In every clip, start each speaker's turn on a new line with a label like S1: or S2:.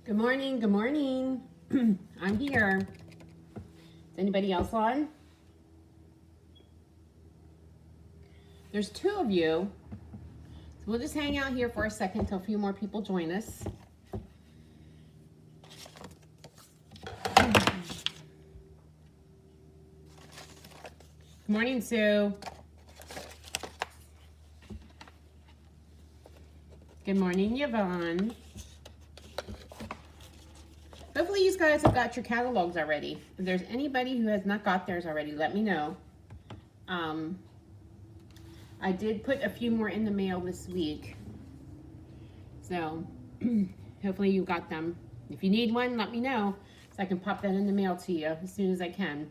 S1: Good morning. Good morning. I'm here. Is anybody else on? There's two of you. So we'll just hang out here for a second until a few more people join us. Good morning, Sue. Good morning, Yvonne. Hopefully you guys have got your catalogs already. If there's anybody who has not got theirs already, let me know. I did put a few more in the mail this week. So hopefully you got them. If you need one, let me know so I can pop that in the mail to you as soon as I can.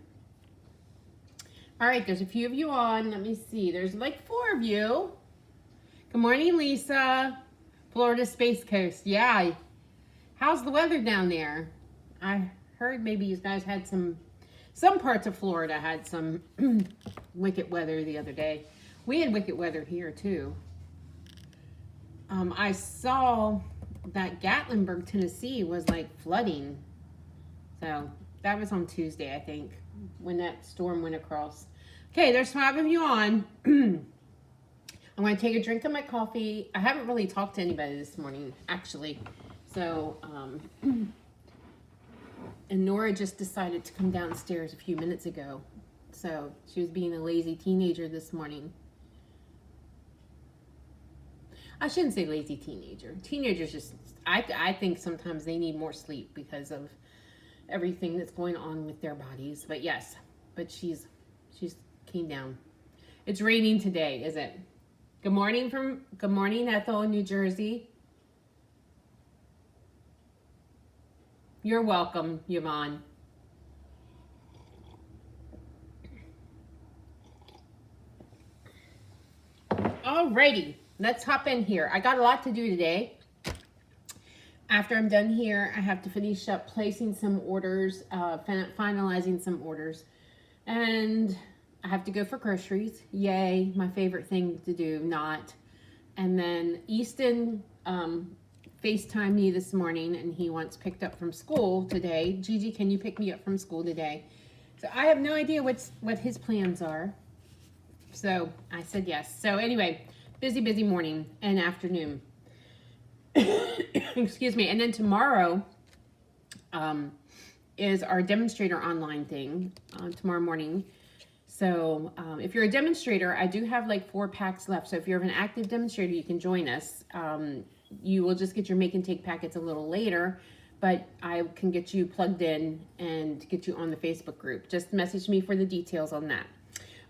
S1: All right, there's a few of you on. Let me see. There's like 4 of you. Good morning, Lisa. Florida Space Coast. Yeah. How's the weather down there? I heard maybe you guys had some parts of Florida had some wicked weather the other day. We had wicked weather here too. I saw that Gatlinburg, Tennessee was like flooding. So that was on Tuesday, I think, when that storm went across. Okay, there's 5 of you on. I'm going to take a drink of my coffee. I haven't really talked to anybody this morning, actually. So, and Nora just decided to come downstairs a few minutes ago. So she was being a lazy teenager this morning. I shouldn't say lazy teenager. Teenagers just, I think sometimes they need more sleep because of everything that's going on with their bodies. But yes, but she's came down. It's raining today, is it? Good morning Ethel in New Jersey. You're welcome, Yvonne. Alrighty, let's hop in here. I got a lot to do today. After I'm done here, I have to finish up placing some orders, finalizing some orders, and I have to go for groceries. Yay, my favorite thing to do, not. And then Easton FaceTimed me this morning, and he wants picked up from school today. Gigi, can you pick me up from school today? So I have no idea what his plans are. So I said yes. So anyway, busy morning and afternoon. Excuse me. And then tomorrow is our demonstrator online thing tomorrow morning. So if you're a demonstrator, I do have like 4 packs left. So if you're an active demonstrator, you can join us. You will just get your make and take packets a little later, but I can get you plugged in and get you on the Facebook group. Just message me for the details on that.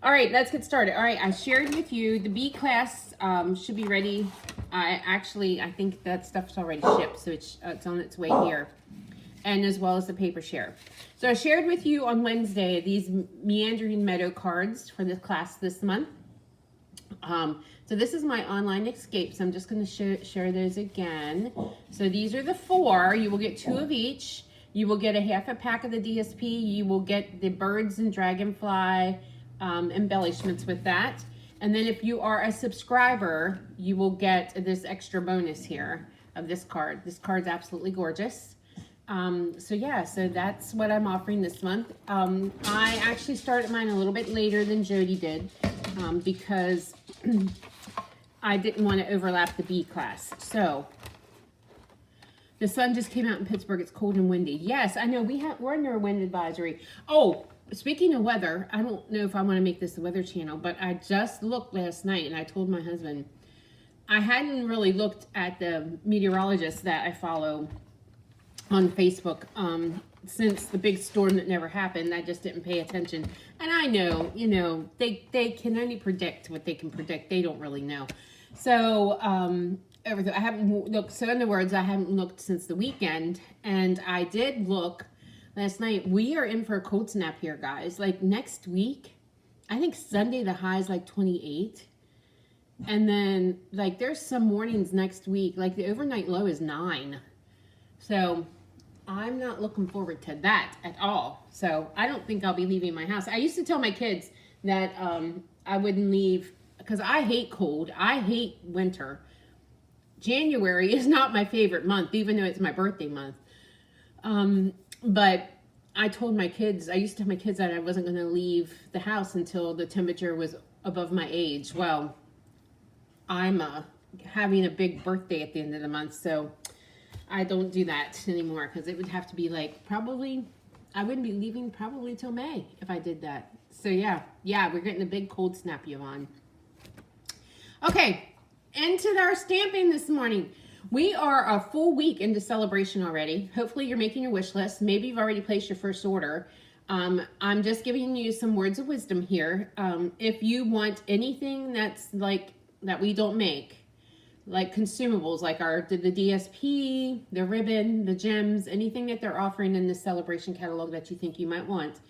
S1: All right, let's get started. All right, I shared with you the B class should be ready. I think that stuff's already shipped, so it's on its way here, and as well as the paper share. So I shared with you on Wednesday these Meandering Meadow cards for this class this month. So this is my online escapes. I'm just going to share those again. So these are the 4. You will get 2 of each. You will get a half a pack of the DSP. You will get the birds and dragonfly embellishments with that. And then if you are a subscriber, you will get this extra bonus here of this card. This card's absolutely gorgeous. So yeah, so that's what I'm offering this month. I actually started mine a little bit later than Jody did because I didn't want to overlap the B class. So the sun just came out in Pittsburgh. It's cold and windy. Yes, I know we're under a wind advisory. Oh, speaking of weather, I don't know if I want to make this the weather channel, but I just looked last night and I told my husband I hadn't really looked at the meteorologists that I follow on Facebook since the big storm that never happened. I just didn't pay attention. And I know, they can only predict what they can predict. They don't really know. So I haven't looked. So in other words, I haven't looked since the weekend. And I did look last night. We are in for a cold snap here, guys. Like next week, I think Sunday the high is like 28. And then like there's some mornings next week, like the overnight low is 9. So I'm not looking forward to that at all. So I don't think I'll be leaving my house. I used to tell my kids that I wouldn't leave because I hate cold. I hate winter. January is not my favorite month, even though it's my birthday month. But I told my kids, I used to tell my kids that I wasn't going to leave the house until the temperature was above my age. Well, I'm having a big birthday at the end of the month, so I don't do that anymore because it would have to be like probably, I wouldn't be leaving probably till May if I did that. So yeah, we're getting a big cold snap, Yvonne. Okay, into our stamping this morning. We are a full week into celebration already. Hopefully you're making your wish list. Maybe you've already placed your first order. I'm just giving you some words of wisdom here. If you want anything that's like, that we don't make, like consumables, like the DSP, the ribbon, the gems, anything that they're offering in the celebration catalog that you think you might want.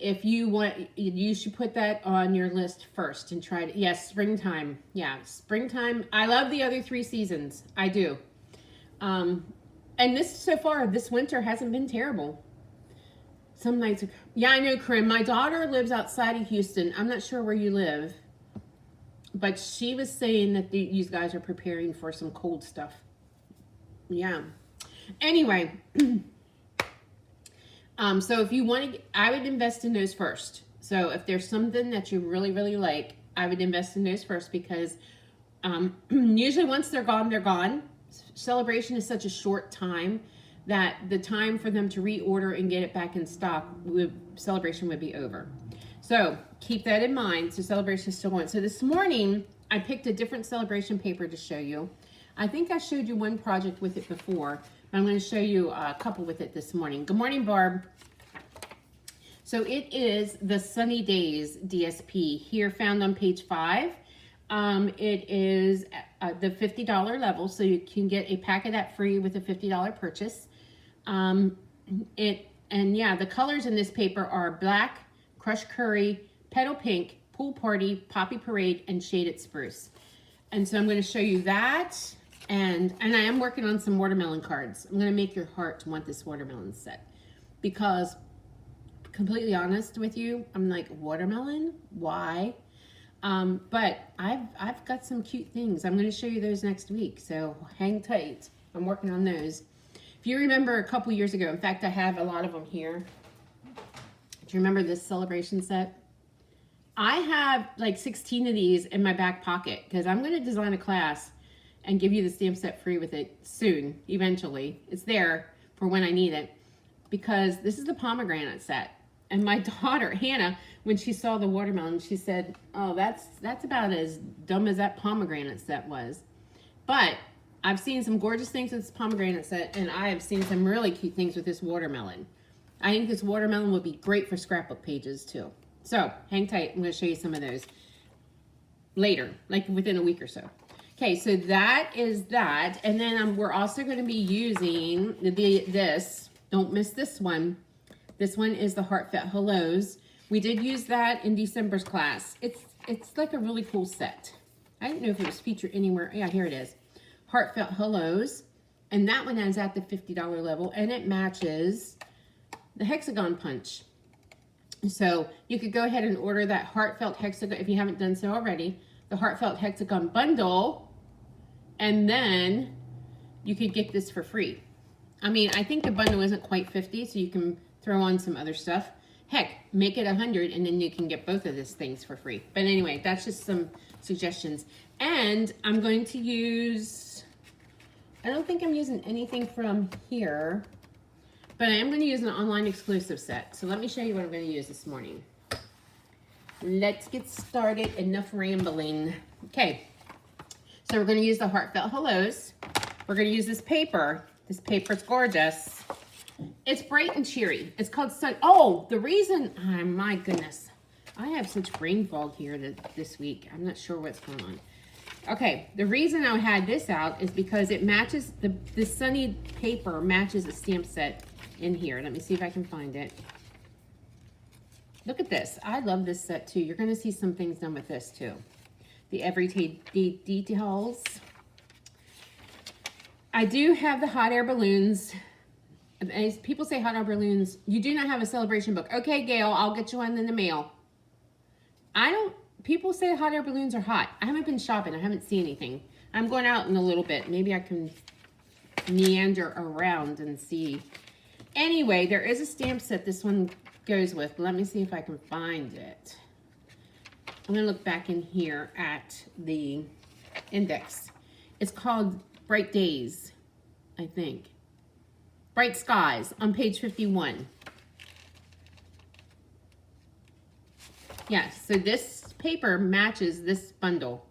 S1: If you want, you should put that on your list first and try to, yes, springtime. Yeah, springtime. I love the other 3 seasons. I do. And so far, this winter hasn't been terrible. Some nights, yeah, I know, Corinne. My daughter lives outside of Houston. I'm not sure where you live, but she was saying that you guys are preparing for some cold stuff. Yeah. Anyway, so if you want to, I would invest in those first. So if there's something that you really, really like, I would invest in those first because usually once they're gone, they're gone. Celebration is such a short time that the time for them to reorder and get it back in stock, celebration would be over. So keep that in mind. So celebration is still going. So this morning, I picked a different celebration paper to show you. I think I showed you one project with it before. I'm going to show you a couple with it this morning. Good morning, Barb. So it is the Sunny Days DSP here, found on page 5. It is the $50 level, so you can get a pack of that free with a $50 purchase. And yeah, the colors in this paper are black, crushed curry, petal pink, pool party, poppy parade, and shaded spruce. And so I'm going to show you that. And I am working on some watermelon cards. I'm going to make your heart want this watermelon set. Because, completely honest with you, I'm like, watermelon? Why? But I've got some cute things. I'm going to show you those next week. So hang tight. I'm working on those. If you remember a couple years ago, in fact, I have a lot of them here. Do you remember this celebration set? I have like 16 of these in my back pocket because I'm going to design a class and give you the stamp set free with it soon, eventually. It's there for when I need it because this is the pomegranate set. And my daughter, Hannah, when she saw the watermelon, she said, oh, that's about as dumb as that pomegranate set was. But I've seen some gorgeous things with this pomegranate set, and I have seen some really cute things with this watermelon. I think this watermelon would be great for scrapbook pages too. So hang tight. I'm going to show you some of those later, like within a week or so. Okay, so that is that. And then we're also going to be using this. Don't miss this one. This one is the Heartfelt Hellos. We did use that in December's class. It's like a really cool set. I didn't know if it was featured anywhere. Yeah, here it is. Heartfelt Hellos. And that one is at the $50 level. And it matches the hexagon punch. So you could go ahead and order that Heartfelt Hexagon, if you haven't done so already, the Heartfelt Hexagon bundle. And then you could get this for free. I mean, I think the bundle isn't quite 50, so you can throw on some other stuff. Heck, make it 100 and then you can get both of these things for free. But anyway, that's just some suggestions. And I'm going to use, I don't think I'm using anything from here, but I am going to use an online exclusive set. So let me show you what I'm going to use this morning. Let's get started. Enough rambling. Okay. So we're going to use the Heartfelt Hellos. We're going to use this paper. This paper's gorgeous. It's bright and cheery. It's called Sun. Oh, the reason, oh my goodness. I have such brain fog here this week. I'm not sure what's going on. Okay, the reason I had this out is because it matches, the Sunny paper matches a stamp set in here. Let me see if I can find it. Look at this. I love this set too. You're going to see some things done with this too. The everyday details. I do have the hot air balloons. As people say hot air balloons, you do not have a celebration book. Okay, Gail, I'll get you one in the mail. People say hot air balloons are hot. I haven't been shopping. I haven't seen anything. I'm going out in a little bit. Maybe I can meander around and see. Anyway, there is a stamp set this one goes with. Let me see if I can find it. I'm going to look back in here at the index. It's called Bright Days, I think. Bright Skies on page 51. Yes, so this paper matches this bundle.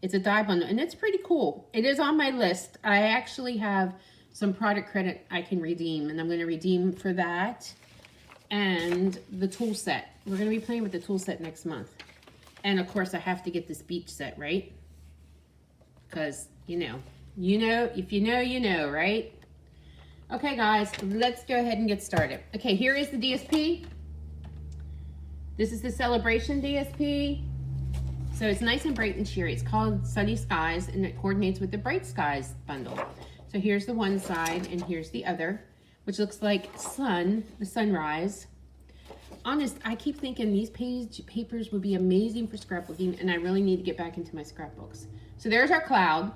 S1: It's a die bundle, and it's pretty cool. It is on my list. I actually have some product credit I can redeem, and I'm going to redeem for that and the tool set. We're going to be playing with the tool set next month. And of course, I have to get this beach set, right? Because, you know, if you know, you know, right? Okay, guys, let's go ahead and get started. Okay, here is the DSP. This is the Celebration DSP. So it's nice and bright and cheery. It's called Sunny Skies, and it coordinates with the Bright Skies bundle. So here's the one side, and here's the other, which looks like the sunrise. Honest, I keep thinking these papers would be amazing for scrapbooking, and I really need to get back into my scrapbooks. So there's our cloud.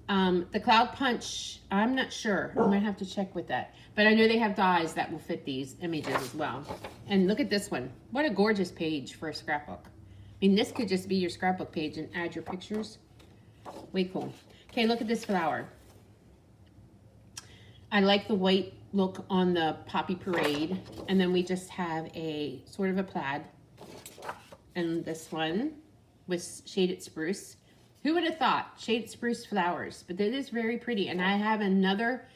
S1: The cloud punch, I'm not sure. I might have to check with that. But I know they have dies that will fit these images as well. And look at this one. What a gorgeous page for a scrapbook. I mean, this could just be your scrapbook page and add your pictures. Way cool. Okay, look at this flower. I like the white look on the Poppy Parade. And then we just have a sort of a plaid. And this one with shaded spruce. Who would have thought? Shaded spruce flowers. But it is very pretty. And I have another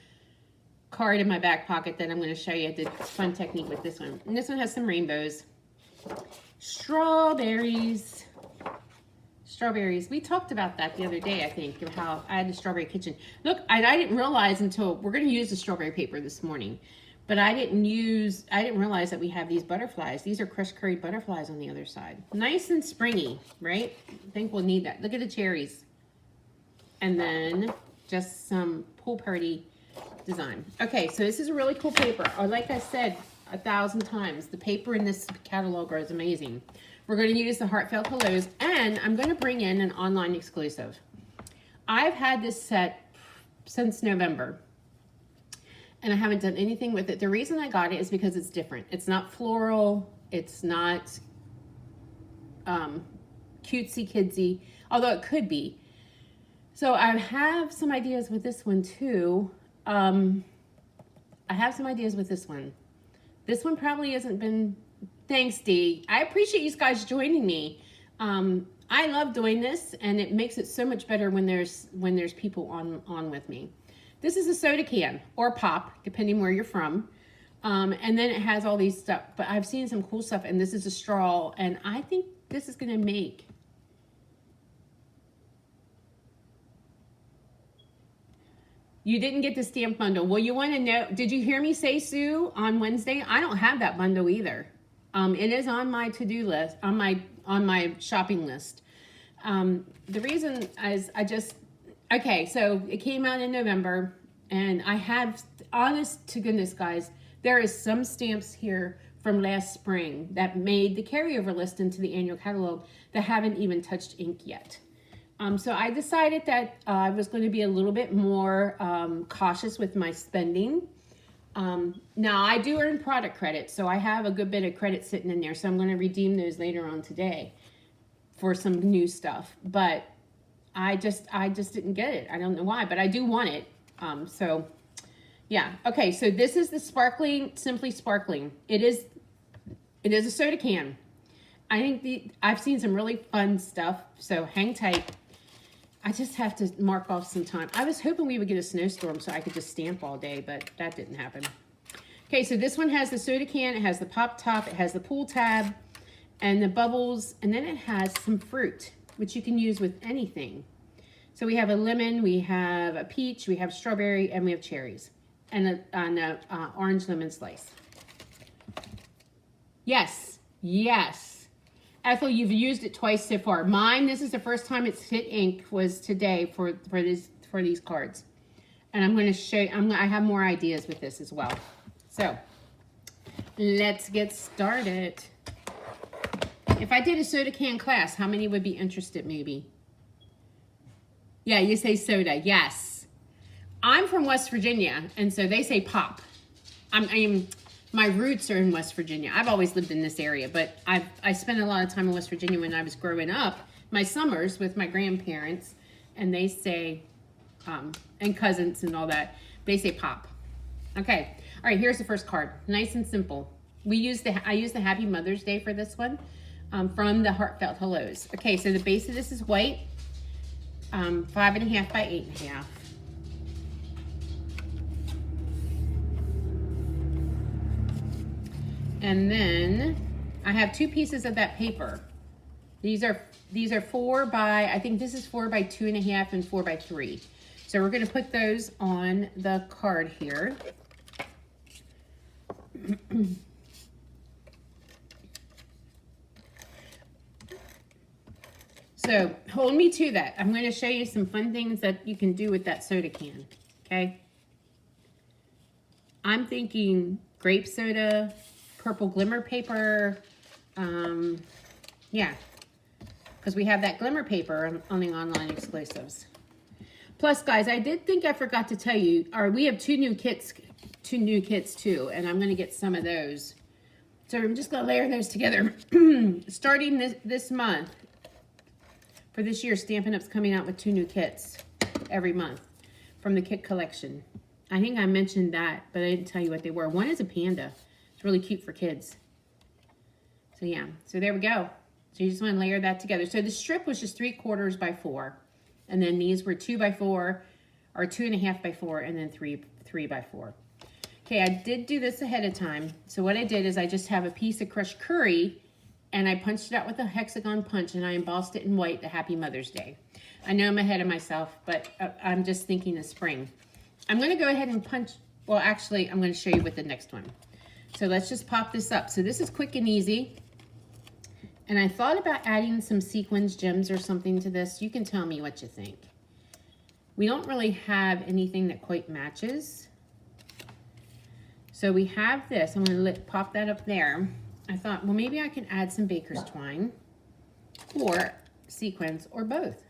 S1: card in my back pocket that I'm going to show you. I did a fun technique with this one. And this one has some rainbows. Strawberries. Strawberries. We talked about that the other day, I think, of how I had a strawberry kitchen. Look, I didn't realize until we're going to use the strawberry paper this morning, but I didn't realize that we have these butterflies. These are crushed curried butterflies on the other side. Nice and springy, right? I think we'll need that. Look at the cherries. And then just some pool party design. Okay, so this is a really cool paper. Or like I said 1,000 times, the paper in this catalog is amazing. We're going to use the Heartfelt Hellos, and I'm going to bring in an online exclusive. I've had this set since November, and I haven't done anything with it. The reason I got it is because it's different. It's not floral. It's not cutesy kidsy, although it could be. So I have some ideas with this one too. I have some ideas with this one. This one probably hasn't been... Thanks, Dee. I appreciate you guys joining me. I love doing this, and it makes it so much better when there's people on with me. This is a soda can or pop, depending where you're from. And then it has all these stuff. But I've seen some cool stuff, and this is a straw, and I think this is going to make... You didn't get the stamp bundle. Well, you want to know, did you hear me say, Sue, on Wednesday? I don't have that bundle either. It is on my to-do list, on my shopping list. The reason is okay, so it came out in November, and I have, honest to goodness, guys, there is some stamps here from last spring that made the carryover list into the annual catalog that haven't even touched ink yet. So I decided that I was going to be a little bit more cautious with my spending. Now I do earn product credit, so I have a good bit of credit sitting in there. So I'm going to redeem those later on today for some new stuff. But I just didn't get it. I don't know why, but I do want it. So yeah. Okay. So this is the sparkling, Simply Sparkling. It is a soda can. I think I've seen some really fun stuff. So hang tight. I just have to mark off some time. I was hoping we would get a snowstorm so I could just stamp all day, but that didn't happen. Okay, so this one has the soda can, it has the pop top, it has the pool tab, and the bubbles, and then it has some fruit, which you can use with anything. So we have a lemon, we have a peach, we have strawberry, and we have cherries, and an orange lemon slice. Yes, yes. Ethel, you've used it twice so far. Mine, this is the first time it's hit ink, was today for these cards. And I'm going to show you, I have more ideas with this as well. So, let's get started. If I did a soda can class, how many would be interested maybe? Yeah, you say soda, yes. I'm from West Virginia, and so they say pop. my roots are in West Virginia. I've always lived in this area, but I spent a lot of time in West Virginia when I was growing up, my summers with my grandparents, and they say, and cousins and all that, they say pop. Okay, all right, here's the first card. Nice and simple. I used the Happy Mother's Day for this one, from the Heartfelt Hellos. Okay, so the base of this is white, 5.5 by 8.5. And then I have 2 pieces of that paper. These are 4 by, I think this is 4 by 2.5 and 4 by 3. So we're going to put those on the card here. So hold me to that. I'm going to show you some fun things that you can do with that soda can. Okay. I'm thinking grape soda, purple glimmer paper. Yeah, because we have that glimmer paper on the online exclusives. Plus, guys, I did think I forgot to tell you, we have 2 new kits too, and I'm going to get some of those. So I'm just going to layer those together. Starting this month, for this year, Stampin' Up's coming out with 2 new kits every month from the kit collection. I think I mentioned that, but I didn't tell you what they were. One is a panda. It's really cute for kids. So yeah, so there we go. So you just want to layer that together. So the strip was just 3/4 by 4. And then these were 2 by 4, or 2.5 by 4, and then 3 by 4. Okay, I did do this ahead of time. So what I did is I just have a piece of crushed curry, and I punched it out with a hexagon punch, and I embossed it in white, the Happy Mother's Day. I know I'm ahead of myself, but I'm just thinking of spring. I'm going to go ahead and punch, well, actually, I'm going to show you with the next one. So let's just pop this up. So this is quick and easy. And I thought about adding some sequins gems or something to this. You can tell me what you think. We don't really have anything that quite matches. So we have this. I'm going to pop that up there. I thought, well, maybe I can add some baker's twine or sequins or both.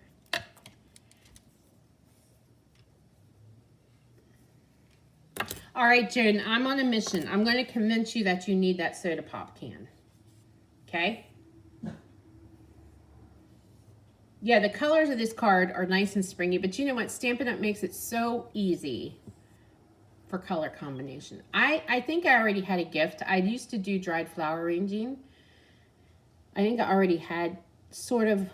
S1: All right, Jen, I'm on a mission. I'm going to convince you that you need that soda pop can. Okay? Yeah, the colors of this card are nice and springy, but you know what? Stampin' Up makes it so easy for color combination. I think I already had a gift. I used to do dried flower arranging. I think I already had sort of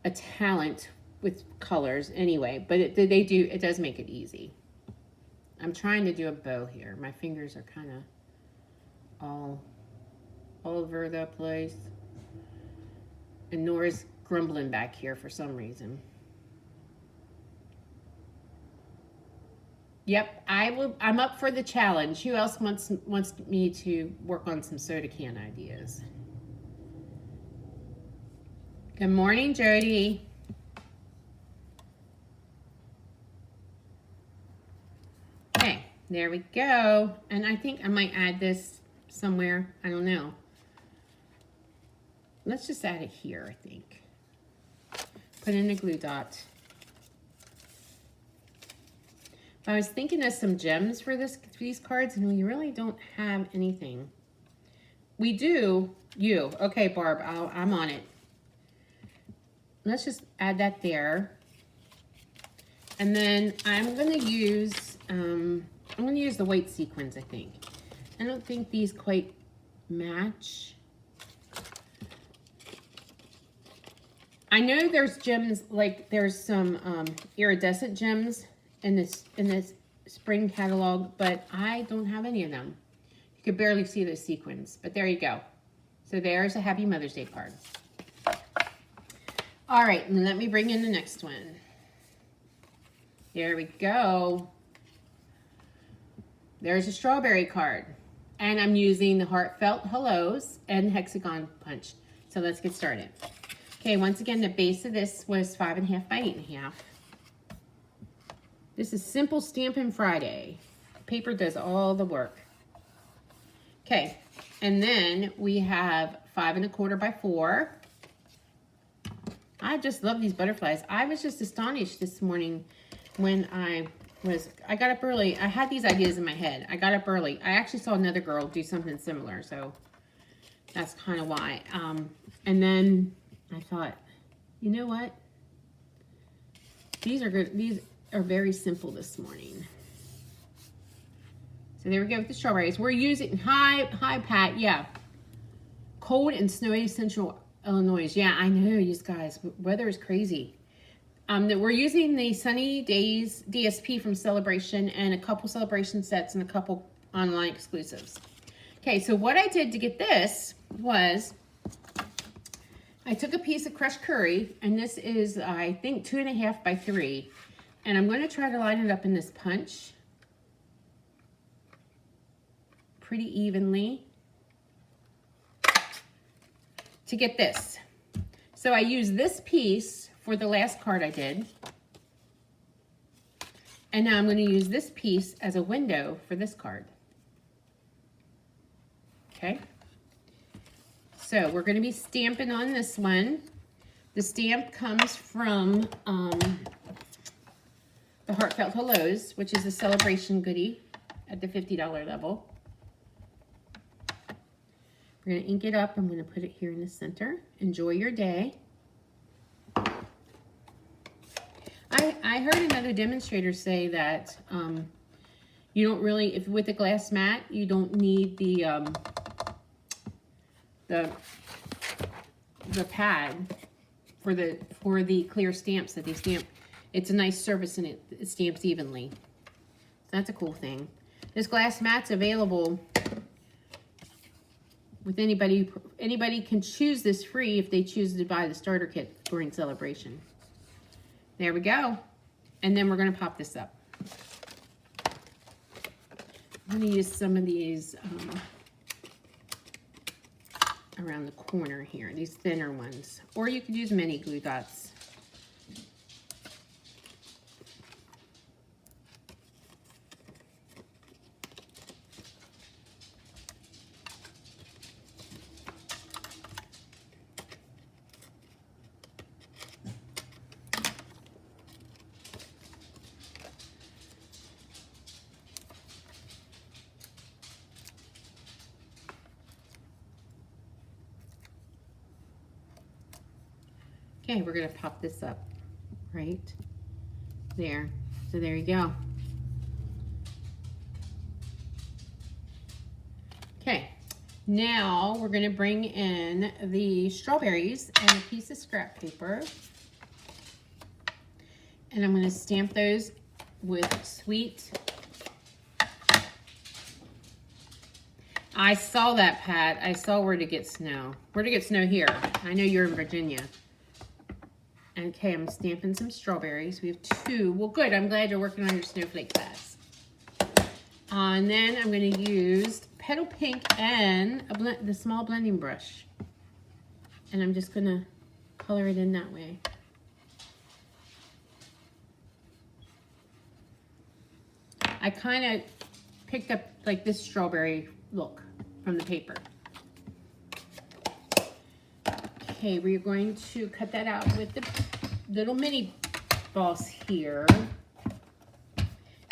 S1: a talent with colors anyway, but it does make it easy. I'm trying to do a bow here. My fingers are kind of all over the place. And Nora's grumbling back here for some reason. Yep, I'm up for the challenge. Who else wants me to work on some soda can ideas? Good morning, Jody. Okay, there we go. And I think I might add this somewhere. I don't know. Let's just add it here, I think. Put in a glue dot. I was thinking of some gems for these cards, and we really don't have anything. We do. Okay, Barb, I'm on it. Let's just add that there. And then I'm going to use the white sequins, I think. I don't think these quite match. I know there's gems, like there's some iridescent gems in this spring catalog, but I don't have any of them. You could barely see those sequins, but there you go. So there's a Happy Mother's Day card. All right, and let me bring in the next one. There we go. There's a strawberry card, and I'm using the Heartfelt Hellos and hexagon punch. So let's get started. Okay, once again, the base of this was 5.5 by 8.5. This is Simple Stampin' Friday. Paper does all the work. Okay, and then we have 5.25 by 4. I just love these butterflies. I was just astonished this morning when I I got up early. I had these ideas in my head. I got up early. I actually saw another girl do something similar, so that's kind of why. And then I thought, you know what? These are good. These are very simple this morning. So there we go with the strawberries. We're using, hi Pat, yeah. Cold and snowy central Illinois. Yeah, I know, you guys. Weather is crazy. That we're using the Sunny Days DSP from Celebration and a couple Celebration sets and a couple online exclusives. Okay, so what I did to get this was I took a piece of crushed curry, and this is, I think, 2.5 by 3. And I'm going to try to line it up in this punch pretty evenly to get this. So I use this piece for the last card I did. And now I'm going to use this piece as a window for this card. Okay. So we're going to be stamping on this one. The stamp comes from the Heartfelt Hellos, which is the Celebration goodie at the $50 level. We're going to ink it up. I'm going to put it here in the center. Enjoy your day. I heard another demonstrator say that you don't really, if with the glass mat, you don't need the pad for the clear stamps that they stamp. It's a nice surface and it stamps evenly. That's a cool thing. This glass mat's available with anybody. Anybody can choose this free if they choose to buy the starter kit during Celebration. There we go. And then we're going to pop this up. I'm going to use some of these around the corner here, these thinner ones. Or you could use mini glue dots. Okay, we're going to pop this up right there. So there you go. Okay, now we're going to bring in the strawberries and a piece of scrap paper. And I'm going to stamp those with sweet. I saw that, Pat. I saw where to get snow. Where to get snow here. I know you're in Virginia. Okay, I'm stamping some strawberries. We have 2. Well, good. I'm glad you're working on your snowflake pads. And then I'm going to use Petal Pink and the small blending brush. And I'm just going to color it in that way. I kind of picked up like this strawberry look from the paper. Okay, we're going to cut that out with the little mini balls here.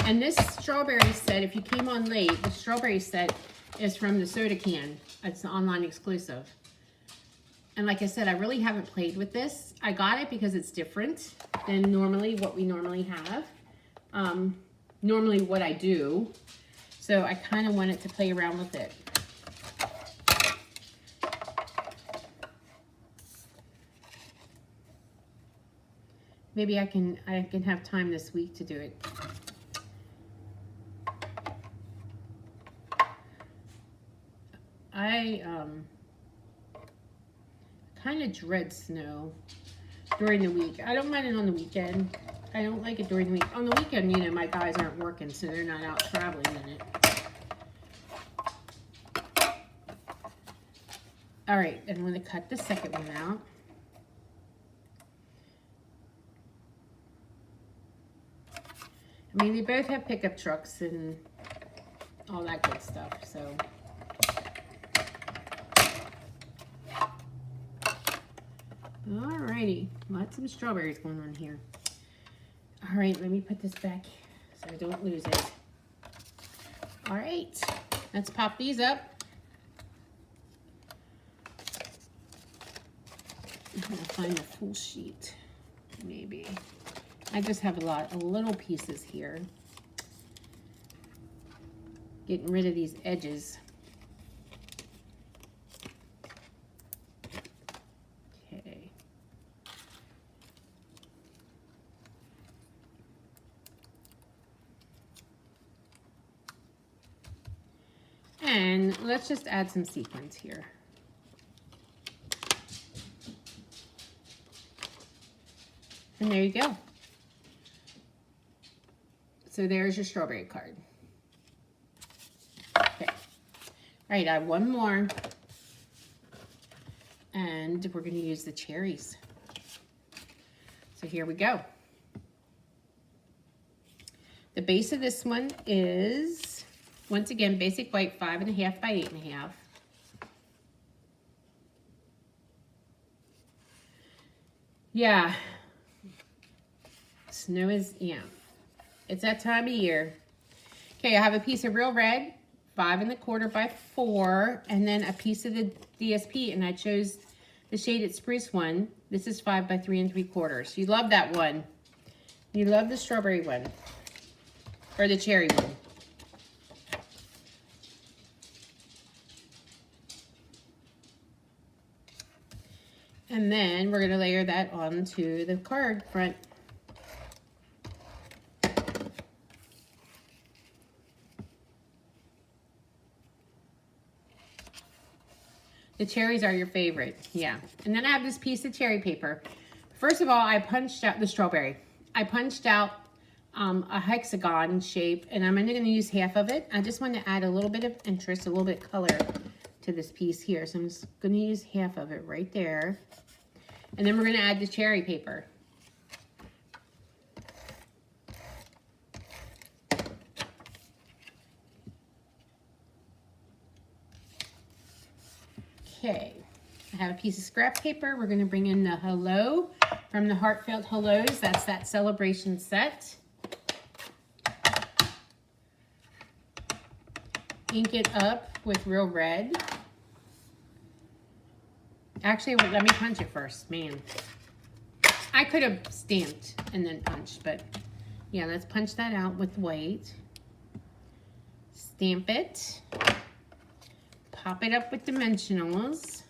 S1: And this strawberry set, if you came on late, the strawberry set is from the soda can. It's an online exclusive. And like I said, I really haven't played with this. I got it because it's different than normally what we normally have. Normally what I do. So I kind of wanted to play around with it. Maybe I can have time this week to do it. I kind of dread snow during the week. I don't mind it on the weekend. I don't like it during the week. On the weekend, you know, my guys aren't working, so they're not out traveling in it. All right, I'm going to cut the second one out. I mean, they both have pickup trucks and all that good stuff, so. Alrighty, lots of strawberries going on here. All right, let me put this back so I don't lose it. All right, let's pop these up. I'm gonna find a full sheet, maybe. I just have a lot of little pieces here. Getting rid of these edges. Okay. And let's just add some sequins here. And there you go. So there's your strawberry card. Okay. All right, I have one more. And we're going to use the cherries. So here we go. The base of this one is, once again, basic white 5.5 by 8.5. Yeah. Snow is, yeah. It's that time of year. Okay, I have a piece of real red, 5.25 by 4, and then a piece of the DSP, and I chose the shaded spruce one. This is 5 by 3.75. You love that one. You love the strawberry one, or the cherry one. And then we're gonna layer that onto the card front. The cherries are your favorite, yeah. And then I have this piece of cherry paper. First of all, I punched out the strawberry. I punched out a hexagon shape, and I'm only gonna use half of it. I just want to add a little bit of interest, a little bit of color to this piece here. So I'm just gonna use half of it right there. And then we're gonna add the cherry paper. Okay, I have a piece of scrap paper. We're gonna bring in the hello from the Heartfelt Hellos. That's that celebration set. Ink it up with real red. Actually, let me punch it first, man. I could have stamped and then punched, but yeah, let's punch that out with white. Stamp it. Pop it up with dimensionals.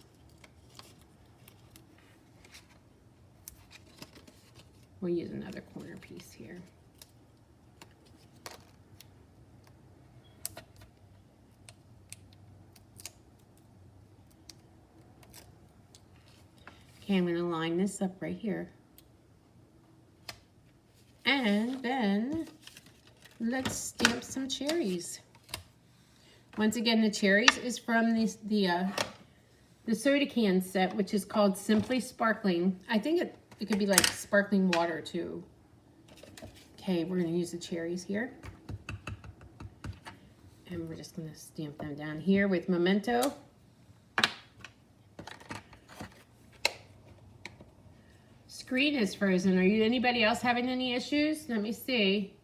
S1: We'll use another corner piece here. Okay, I'm going to line this up right here. And then let's stamp some cherries. Once again, the cherries is from the soda can set, which is called Simply Sparkling. I think it could be like sparkling water too. Okay, we're going to use the cherries here. And we're just going to stamp them down here with Memento. Screen is frozen. Are you anybody else having any issues? Let me see.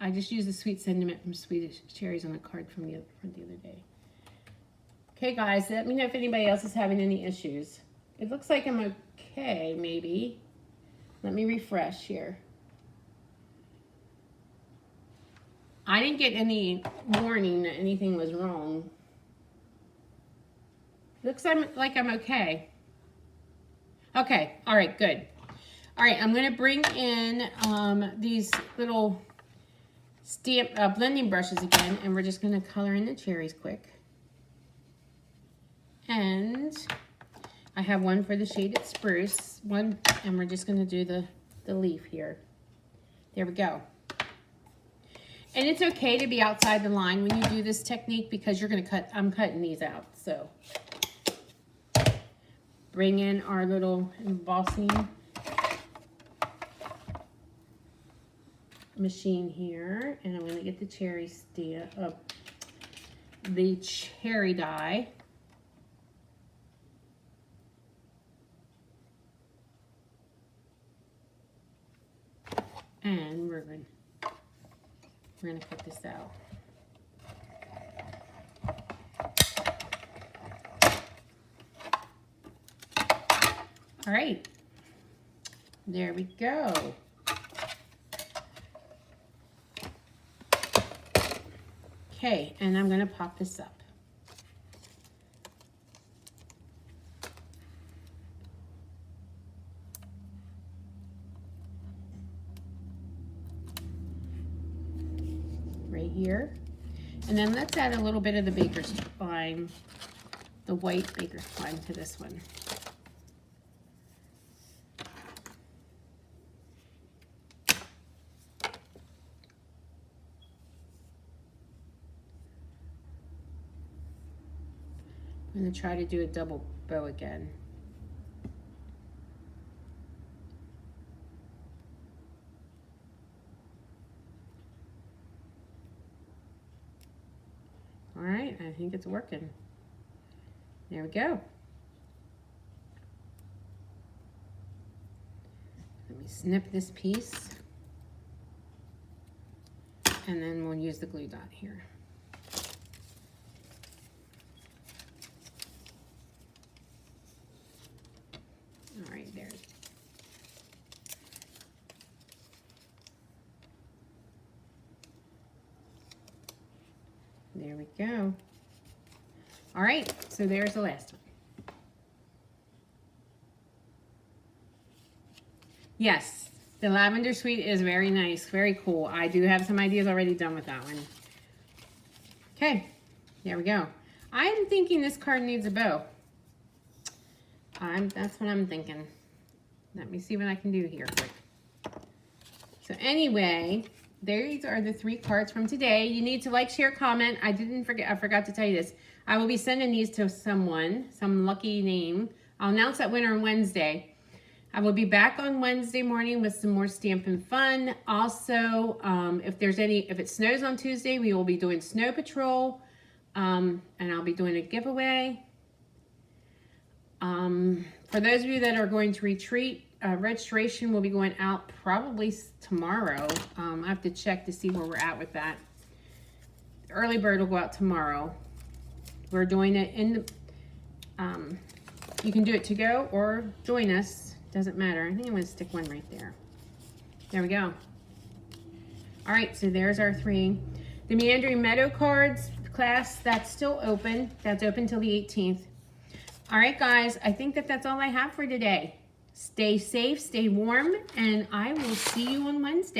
S1: I just used the Sweet Sentiment from Swedish Cherries on a card from the other day. Okay, guys, let me know if anybody else is having any issues. It looks like I'm okay, maybe. Let me refresh here. I didn't get any warning that anything was wrong. Looks like I'm okay. Okay, all right, good. All right, I'm gonna bring in these little blending brushes again, and we're just gonna color in the cherries quick. And I have one for the shaded spruce, and we're just gonna do the leaf here. There we go. And it's okay to be outside the line when you do this technique because you're gonna I'm cutting these out, so. Bring in our little embossing machine here, and I'm going to get the cherry the cherry die. we're going to cut this out. All right, there we go. Okay, and I'm going to pop this up. Right here. And then let's add a little bit of the baker's twine, the white baker's twine to this one. I'm going to try to do a double bow again. All right, I think it's working. There we go. Let me snip this piece. And then we'll use the glue dot here. All right, there. There we go. All right, so there's the last one. Yes, the lavender suite is very nice, very cool. I do have some ideas already done with that one. Okay, there we go. I'm thinking this card needs a bow. That's what I'm thinking. Let me see what I can do here quick. So anyway, these are the 3 cards from today. You need to like, share, comment. I forgot to tell you this. I will be sending these to someone, some lucky name. I'll announce that winner on Wednesday. I will be back on Wednesday morning with some more Stampin' Fun. Also, if it snows on Tuesday, we will be doing Snow Patrol, and I'll be doing a giveaway. For those of you that are going to retreat, registration will be going out probably tomorrow. I have to check to see where we're at with that. The early bird will go out tomorrow. We're doing it in the, you can do it to go or join us. Doesn't matter. I think I'm going to stick one right there. There we go. All right, so there's our 3. The Meandering Meadow cards class, that's still open. That's open till the 18th. All right, guys, I think that's all I have for today. Stay safe, stay warm, and I will see you on Wednesday.